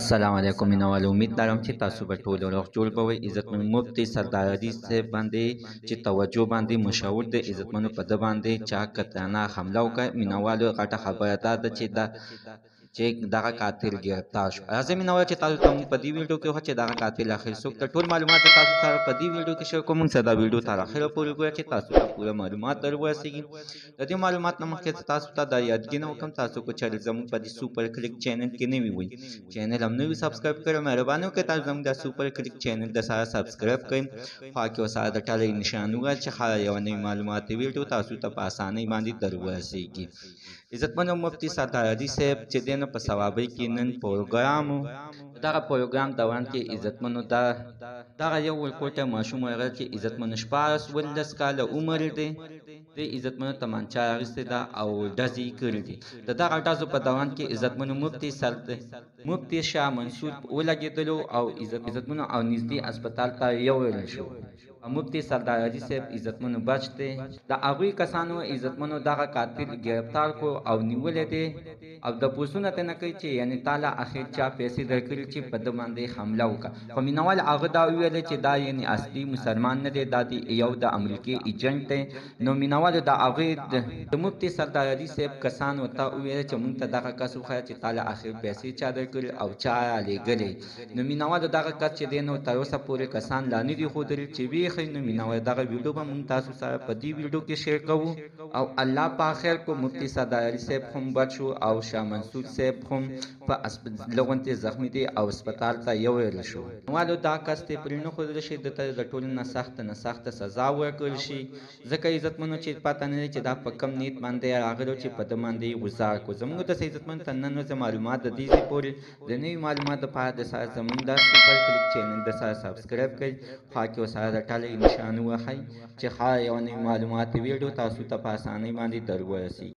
السلام علیکم مینوال امید لرم چې تاسو به ټول روغ جوړ به وئ. عزتمن مفتي سردار حدیث صاحب باندې چې توجه باندې مشهور دی، عزتمنو په ده باندې چا قطعانه حمله وکړه. مینوالو غټه خبره دا ده چې دغه قاتل ګرفتار شو. راځئ مینوال چې تاسو ته موږ په دې ویډیو کې وښیو چې دغه قاتل آخر څوک ده. ټول معلومات تاسو سره په دې ویډیو کې شیر کوم. موږ سره دا ویډیو تر اخره پورې ګورئ چې تاسو ته پوره معلومات در ورسېږي. د دې معلومات نه مخکې تاسو ته دا یادګینه وکړم، تاسو که چېرې زموږ په دې سوپر کلیک چینل کې نوي وئ، چینل هم نه وي سبسکرایب کړی، مهرباني وکړئ تاسو زموږ د سوپر کلیک چینل د سره سبسکرایب کړئ. خوا کې ورسره د ټلۍ نشان ووهئ چې هره یوه نوې معلوماتي ویډیو تاسو ته په اسانۍ باندې در ورسېږي. عزتمنو مفتي سردار حدیث صاحب چې دی نو په صوابۍ کې نن پروګرام و. دغه پروګرام دوران کې عزتمنو دغه یو ورکوټی ماشوم هغه چې عزتمنو 14 کاله عمر دی، د عزتمنو تمانچه اخیستې ده او ډزې یې کړي دي. د دغه ډزو په دوران کې عزتمنو مفتي شاه منصور ولګېدلو او عزتمنو او نږدې هسپتال ته یوړل شو. مفتي سردار حدیث صاحب عزتمنو بچ دی. د هغوی کسانو عزتمنو دغه قاتل گرفتار کو او نیولی دی او د پوښتنه ترې نه کوي چې یعنې تا له اخر چا پیسې درکړي چې په ده باندې حمله وکړه. خو مینوال هغه دا وویلی چې دا یعنې اصلي مسلمان نه دی، دا یو د امریکې ایجنټ دی. نو مینوالو د هغې د مفتي سردار حدیث صاحب کسان ورته وویل چې موږ ته دغه کس وښیه چې تا له اخر پیسې چا درکړي او چا رالیږلی. نو مینوالو دغه کس چې دی نو تر اوسه پورې کسان لا نه دي ښودلي چې ویې نو مینوال دغه ویډیو به موږ تاسو سره په دې ویډیو کې شیر کوو. او الله په خیر کو مفتي سردار علي صاحب هم بچ شو او شاه منصور صاحب هم په لغونتې زخمي دی او هسپتال ته یوړل شو. نوالو دا کس ته پرې نه ښودل شي، دته د ټولو نه سخته سزا ورکړل شي، ځکه عزتمنو چې پته نه دی چې دا په کم نیت باندې راغلو چې په ده باندې ګزار کړو. زموږ د عزتمن تر نن ورځې معلومات د دې ځای پورې د نوي معلومات لپاره د سره زموږ د سوپر کلیک چینل د سره سبسکرایب کړئ، خوا کې ورسره د ټلۍ نشان ووهئ چې هره یوه نوې معلوماتي ویډیو تاسو ته په اسانۍ باندې در ورسېږي.